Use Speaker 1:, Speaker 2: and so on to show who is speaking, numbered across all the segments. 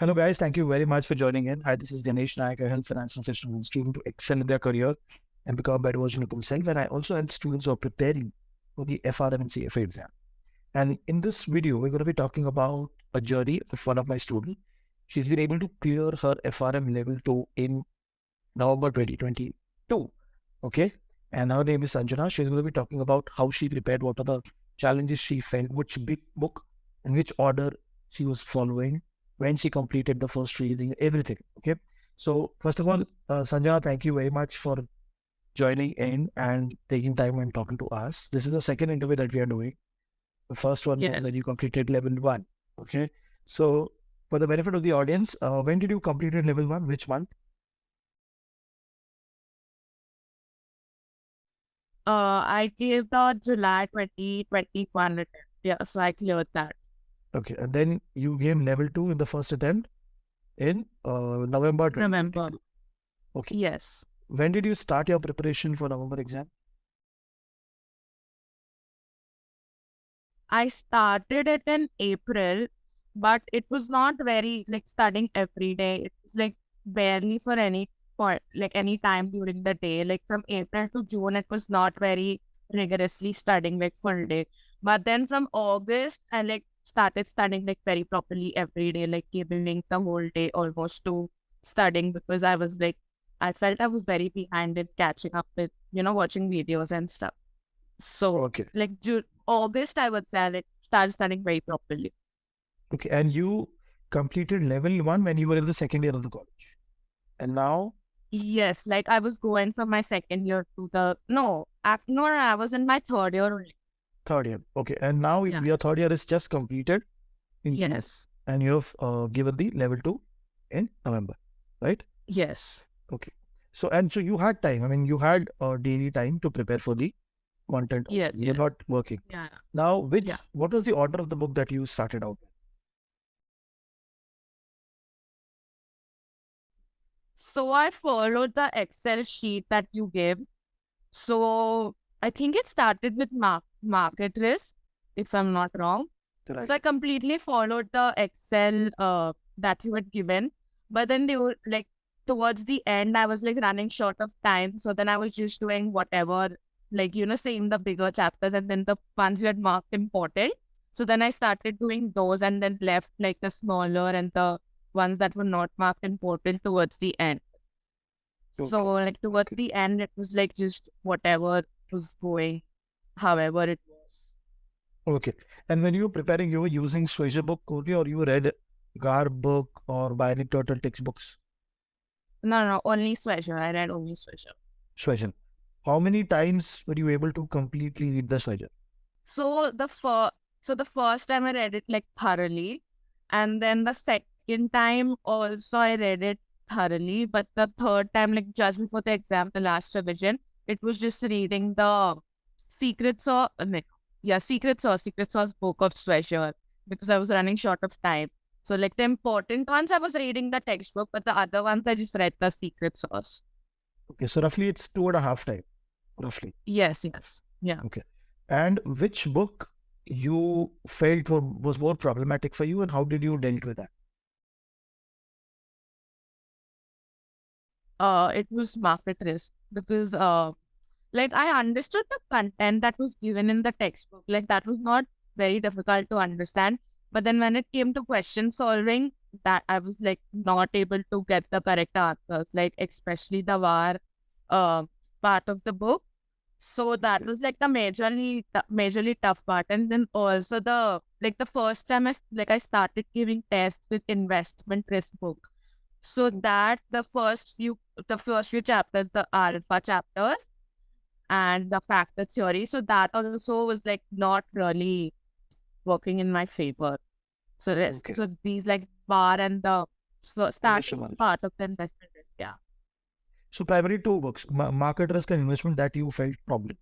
Speaker 1: Hello, guys. Thank you very much for joining in. Hi, this is Ganesh Nayak. I help finance professionals and students to excel in their career and become a better version of themselves. And I also help students who are preparing for the FRM and CFA exam. And in this video, we're going to be talking about a journey of one of my students. She's been able to clear her FRM level 2 in November 2022. Okay. And her name is Sanjana. She's going to be talking about how she prepared, what are the challenges she felt, which big book, in which order she was following, when she completed the first reading, everything. Okay. So, first of all, Sanjana, thank you very much for joining in and taking time and talking to us. This is the second interview that we are doing. The first one was when you completed level 1. Okay. So, for the benefit of the audience, when did you complete level 1? Which month?
Speaker 2: I gave the July 2021 attempt. Yeah, so I cleared that.
Speaker 1: Okay. And then you gave level 2 in the first attempt in November 2022.
Speaker 2: November.
Speaker 1: Okay.
Speaker 2: Yes.
Speaker 1: When did you start your preparation for November exam?
Speaker 2: I started it in April, but it was not very like studying every day. It was like barely for any point, like any time during the day. Like from April to June, it was not very rigorously studying like full day. But then from August, I like started studying like very properly every day, like giving the whole day almost to studying because I was like, I felt I was very behind in catching up with, watching videos and stuff. So
Speaker 1: Okay.
Speaker 2: like August, I would say I like start studying very properly.
Speaker 1: Okay. And you completed level 1 when you were in the second year of the college. And now?
Speaker 2: Yes, like I was going from my second year to no, I was in my third year only.
Speaker 1: Third year. Okay. And now your third year is just completed in June,
Speaker 2: Yes.
Speaker 1: and you have given the level 2 in November, right?
Speaker 2: Yes.
Speaker 1: Okay. So you had time. I mean, you had daily time to prepare for the content.
Speaker 2: Yes.
Speaker 1: You're not working.
Speaker 2: Yeah.
Speaker 1: Now,
Speaker 2: Yeah.
Speaker 1: what was the order of the book that you started out with?
Speaker 2: So I followed the Excel sheet that you gave. So I think it started with market risk, if I'm not wrong.
Speaker 1: Right.
Speaker 2: So I completely followed the Excel that you had given, but then they were like towards the end, I was like running short of time. So then I was just doing whatever, like saying the bigger chapters and then the ones you had marked important. So then I started doing those and then left like the smaller and the ones that were not marked important towards the end.
Speaker 1: Okay.
Speaker 2: So like towards the end, it was like just whatever was going, however it was.
Speaker 1: Okay. And when you were preparing, you were using Swayze book only, or you read Gar book or Binary Turtle textbooks?
Speaker 2: No, only Swayze. I read only Swayze.
Speaker 1: Swayze. How many times were you able to completely read the Swayze?
Speaker 2: So the first time I read it like thoroughly, and then the second time also I read it thoroughly, but the third time, like just before the exam, the last revision, it was just reading the Secret Sauce book of Swayze because I was running short of time. So like the important ones I was reading the textbook, but the other ones I just read the Secret Sauce.
Speaker 1: Okay, so roughly it's 2.5 times, roughly.
Speaker 2: Yes. Yeah.
Speaker 1: Okay. And which book you felt was more problematic for you, and how did you deal with that?
Speaker 2: It was market risk because like I understood the content that was given in the textbook. Like that was not very difficult to understand. But then when it came to question solving, that I was like not able to get the correct answers, like especially the VAR part of the book. So that was like the majorly tough part. And then also the first time I started giving tests with investment risk book. So that the first few chapters, the alpha chapters and the factor theory. So that also was like not really working in my favor. So so these like bar and the starting part of the investment risk. Yeah.
Speaker 1: So primarily two books, market risk and investment, that you felt problem.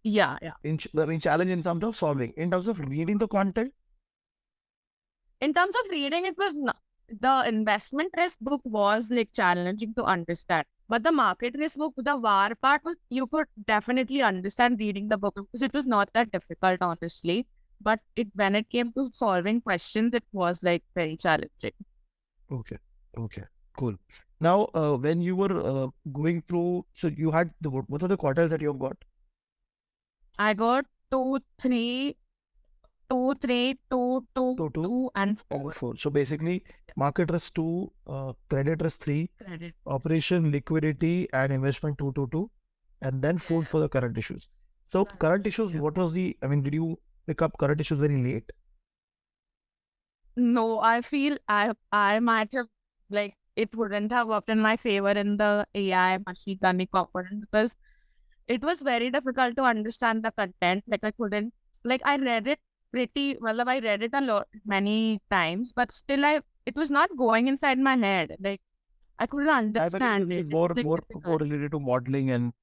Speaker 2: Yeah.
Speaker 1: In challenge in terms of solving, in terms of reading the content.
Speaker 2: In terms of reading, it was the investment risk book was like challenging to understand. But the market risk book, the VAR part was you could definitely understand reading the book because it was not that difficult, honestly. But when it came to solving questions, it was like very challenging.
Speaker 1: Okay. Okay. Cool. Now, when you were going through, so you had what were the quartiles that you have got?
Speaker 2: I got 2, 3, 2, 3, 2, 2,
Speaker 1: 2, 2,
Speaker 2: 2, and
Speaker 1: and
Speaker 2: 4.
Speaker 1: 4. So basically, market risk 2, credit risk 3,
Speaker 2: Credit.
Speaker 1: operation, liquidity, and investment 2, 2, 2, and then 4 for the current issues. So current issues,
Speaker 2: Yeah.
Speaker 1: what was I mean, did you pick up current issues very late?
Speaker 2: No, I feel I might have, like, it wouldn't have worked in my favor in the AI machine learning component because it was very difficult to understand the content. Like I couldn't, like I read it pretty well. I read it a lot, many times, but still it was not going inside my head. Like I couldn't
Speaker 1: I believe
Speaker 2: understand
Speaker 1: this
Speaker 2: it.
Speaker 1: is
Speaker 2: It was
Speaker 1: more
Speaker 2: like
Speaker 1: more more
Speaker 2: difficult.
Speaker 1: related to modeling and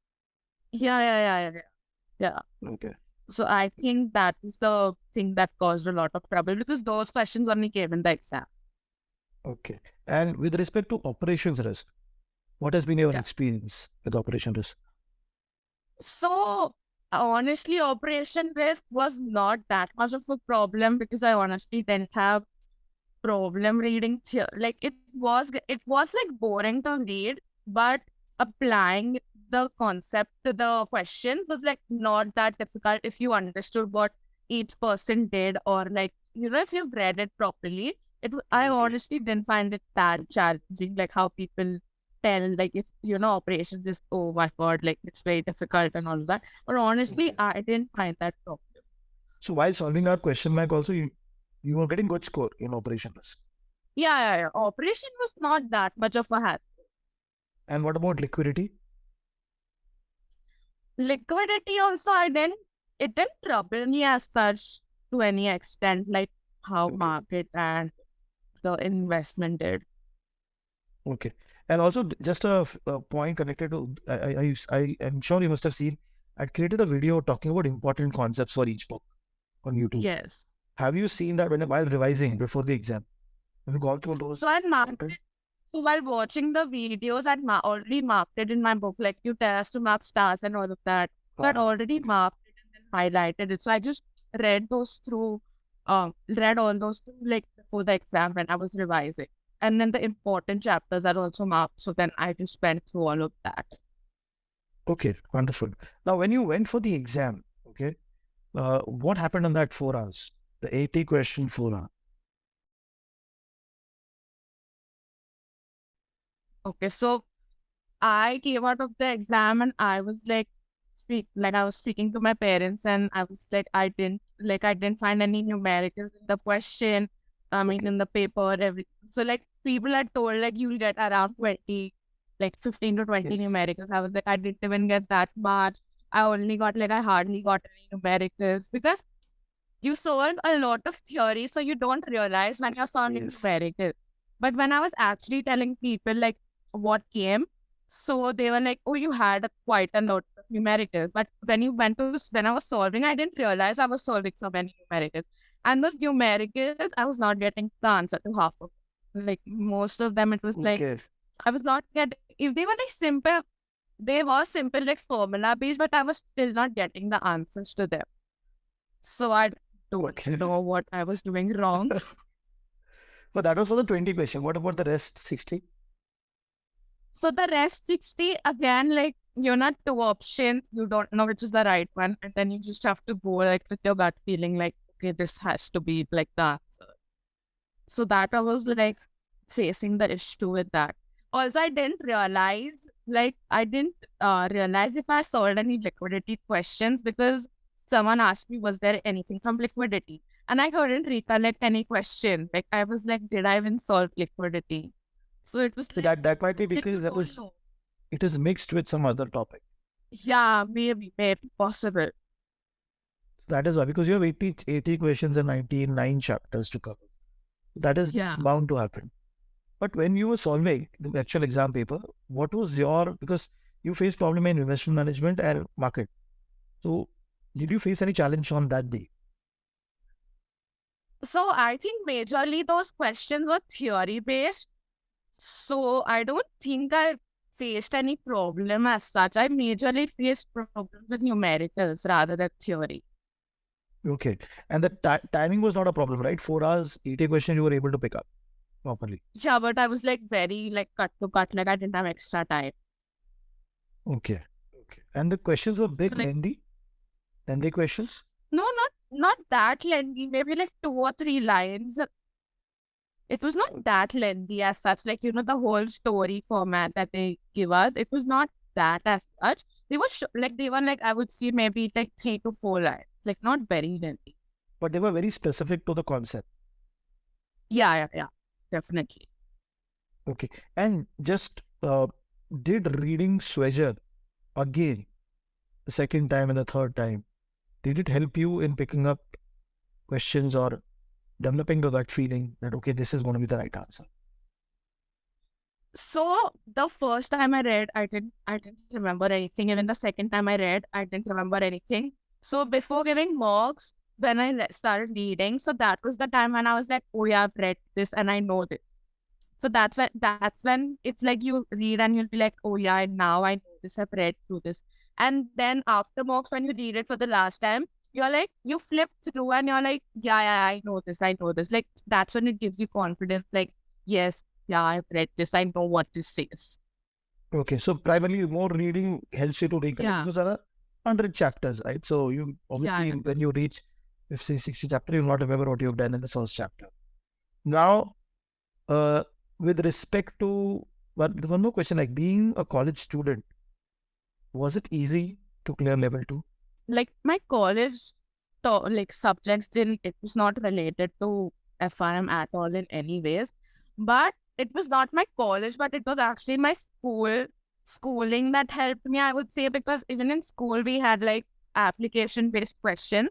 Speaker 2: Yeah.
Speaker 1: okay.
Speaker 2: So I think that is the thing that caused a lot of trouble because those questions only came in the exam.
Speaker 1: Okay. And with respect to operations risk, what has been your
Speaker 2: Yeah.
Speaker 1: experience with operation risk?
Speaker 2: So honestly, operation risk was not that much of a problem because I honestly didn't have problem reading like it was like boring to read, but applying the concept to the questions was like not that difficult if you understood what each person did, or like if you've read it properly. I
Speaker 1: Okay.
Speaker 2: honestly didn't find it that challenging, like how people tell, like if operation just, oh my god, like it's very difficult and all of that, but honestly
Speaker 1: Okay.
Speaker 2: I didn't find that problem.
Speaker 1: So while solving our question bank also, you were getting good score in operation risk.
Speaker 2: Yeah. Operation was not that much of a hassle.
Speaker 1: And what about liquidity?
Speaker 2: Liquidity also, it didn't trouble me as such to any extent, like how
Speaker 1: Okay.
Speaker 2: market and the investment did.
Speaker 1: Okay. And also just a point connected to I am sure you must have seen. I created a video talking about important concepts for each book on YouTube.
Speaker 2: Yes.
Speaker 1: Have you seen that while revising before the exam? Have you gone through
Speaker 2: So I
Speaker 1: those
Speaker 2: marked
Speaker 1: content?
Speaker 2: it. So while watching the videos, already marked it in my book. Like you tell us to mark stars and all of that. So I'd
Speaker 1: Uh-huh.
Speaker 2: already marked it and then highlighted it. So I just read all those through like before the exam when I was revising. And then the important chapters are also marked. So then I just went through all of that.
Speaker 1: Okay, wonderful. Now, when you went for the exam, okay, what happened in that 4 hours? The 80 question 4 hour.
Speaker 2: Okay, so I came out of the exam and I was like, I was speaking to my parents and I was like, I didn't find any numericals in the question. I mean,
Speaker 1: Okay.
Speaker 2: in the paper, everything. So like people had told like you'll get around 20, like 15 to 20
Speaker 1: Yes.
Speaker 2: numericals. I was like, I didn't even get that much. I hardly got any numericals because you solve a lot of theory, so you don't realize when you're solving
Speaker 1: Yes.
Speaker 2: numericals. But when I was actually telling people like what came, so they were like, "Oh, you had quite a lot of numericals." But when I was solving, I didn't realize I was solving so many numericals. And those numericals, I was not getting the answer to half of them. Like most of them, it was like
Speaker 1: Okay.
Speaker 2: I was not getting. If they were like simple, they were simple like formula based, but I was still not getting the answers to them. So I don't
Speaker 1: Okay.
Speaker 2: know what I was doing wrong.
Speaker 1: But that was for the 20 question. What about the rest 60?
Speaker 2: So the rest 60, again, like you're not two options, you don't know which is the right one, and then you just have to go like with your gut feeling, like, okay, this has to be like the answer. So that I was like facing the issue with that. Also, I didn't realize if I solved any liquidity questions because someone asked me, was there anything from liquidity? And I couldn't recollect any question. Like I was like, did I even solve liquidity? So it was
Speaker 1: So
Speaker 2: like,
Speaker 1: that might be
Speaker 2: like you
Speaker 1: because
Speaker 2: don't know.
Speaker 1: it is mixed with some other topic.
Speaker 2: Yeah, maybe possible.
Speaker 1: That is why, because you have 80 questions and 99 chapters to cover. That is
Speaker 2: Yeah.
Speaker 1: bound to happen. But when you were solving the actual exam paper, what was because you faced problem in investment management and market. So did you face any challenge on that day?
Speaker 2: So I think majorly those questions were theory based. So I don't think I faced any problem as such. I majorly faced problems with numericals rather than theory.
Speaker 1: Okay. And the timing was not a problem, right? 4 hours, 80 questions you were able to pick up. properly.
Speaker 2: Yeah, but I was like very like cut to cut, like I didn't have extra time.
Speaker 1: Okay. Okay. And the questions were
Speaker 2: So
Speaker 1: big,
Speaker 2: like
Speaker 1: lengthy questions.
Speaker 2: no, not that lengthy, maybe like 2 or 3 lines. It was not that lengthy as such, like the whole story format that they give us. It was not that as such. They were like I would say maybe like 3 to 4 lines, like not very lengthy.
Speaker 1: But they were very specific to the concept.
Speaker 2: Yeah, definitely.
Speaker 1: Okay. And just did reading Swagger again, the second time and the third time, did it help you in picking up questions or developing the gut feeling that, okay, this is going to be the right answer?
Speaker 2: So the first time I read, I didn't remember anything. Even the second time I read, I didn't remember anything. So before giving marks, when I started reading, so that was the time when I was like, oh yeah, I've read this and I know this. So that's when it's like you read and you'll be like, oh yeah, now I know this, I've read through this. And then after mocks, when you read it for the last time, you're like, you flip through and you're like, yeah, I know this, I know this. Like that's when it gives you confidence, like, yes, yeah, I've read this, I know what this says.
Speaker 1: Okay. So primarily more reading helps you to recollect
Speaker 2: Yeah,
Speaker 1: because there are 100 chapters, right? So you
Speaker 2: yeah,
Speaker 1: obviously, when you reach, if say 60 chapter, you'll not remember what you've done in the first chapter. Now, uh, with respect to one more question, like being a college student, was it easy to clear level two?
Speaker 2: like my college like subjects didn't, it was not related to FRM at all in any ways. But it was not my college, but it was actually my schooling that helped me, I would say, because even in school we had like application based questions.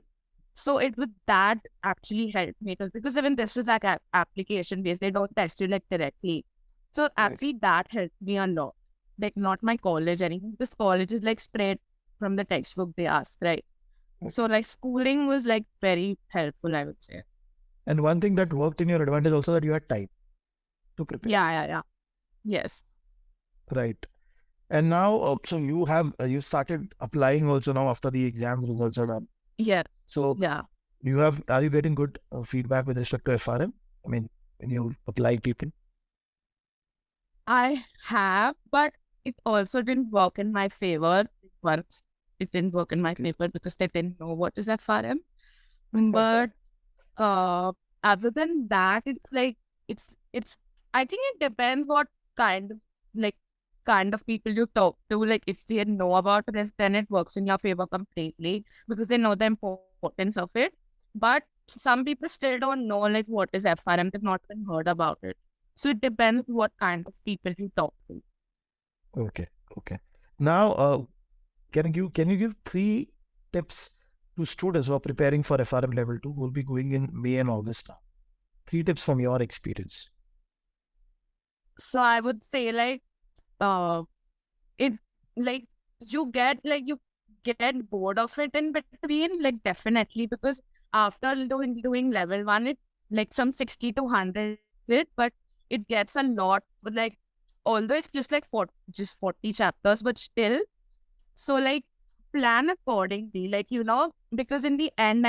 Speaker 2: So it was that actually helped me. It was because even this is like application based, they don't test you like directly. So
Speaker 1: Right.
Speaker 2: actually that helped me a lot. Like not my college anything, because college is like straight from the textbook they ask, right? So
Speaker 1: Okay.
Speaker 2: like schooling was like very helpful, I would say.
Speaker 1: And one thing that worked in your advantage also that you had time to prepare.
Speaker 2: Yeah. Yes.
Speaker 1: Right. And now, so you have you started applying also now after the exam results are done.
Speaker 2: Yeah.
Speaker 1: So
Speaker 2: Yeah.
Speaker 1: are you getting good feedback with respect to FRM? I mean, when you apply people.
Speaker 2: I have, but it also didn't work in my favor once. It didn't work in my
Speaker 1: Okay.
Speaker 2: favor because they didn't know what is FRM. But uh other than that, it's like it's I think it depends what kind of like kind of people you talk to. Like if they know about this, then it works in your favor completely because they know the importance of it. But some people still don't know like what is FRM. They've not even heard about it. So it depends what kind of people you talk to.
Speaker 1: Okay. Okay. Now, can you give 3 tips to students who are preparing for FRM level 2 who will be going in May and August now? 3 tips from your experience.
Speaker 2: So I would say like uh it like you get bored of it in between, like definitely, because after doing level one, it like from 60 to 100 it, but it gets a lot, but like although it's just like just 40 chapters, but still. So like plan accordingly, like because in the end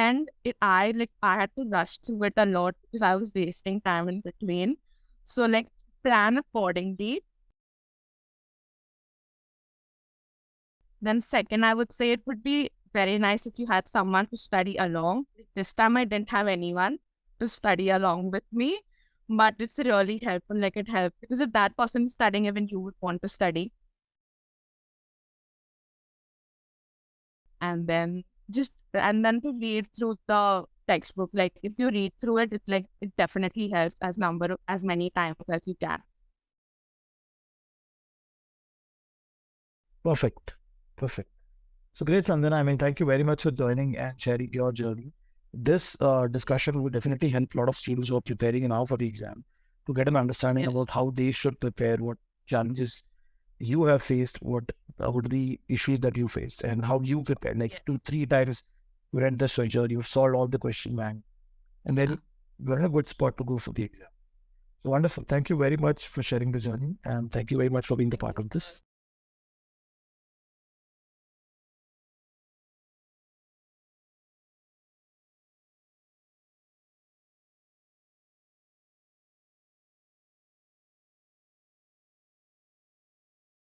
Speaker 2: I had to rush through it a lot because I was wasting time in between. So like plan accordingly. Then second, I would say it would be very nice if you had someone to study along. This time I didn't have anyone to study along with me, but it's really helpful. Like it helped because if that person is studying, even you would want to study. And then to read through the textbook. Like if you read through it, it's like it definitely helps as many times as you can.
Speaker 1: Perfect. Perfect. So great, Sanjana. I mean, thank you very much for joining and sharing your journey. This discussion will definitely help a lot of students who are preparing now for the exam to get an understanding
Speaker 2: Yes.
Speaker 1: about how they should prepare, what challenges you have faced, what are the issues that you faced, and how you prepared. Like
Speaker 2: Yeah.
Speaker 1: 2, 3 times you read the Swagger, you've solved all the question bank, and
Speaker 2: Yeah.
Speaker 1: then you're in a good spot to go for the exam. So wonderful. Thank you very much for sharing the journey, and thank you very much for being the
Speaker 2: Thank
Speaker 1: part
Speaker 2: you
Speaker 1: of
Speaker 2: so
Speaker 1: this.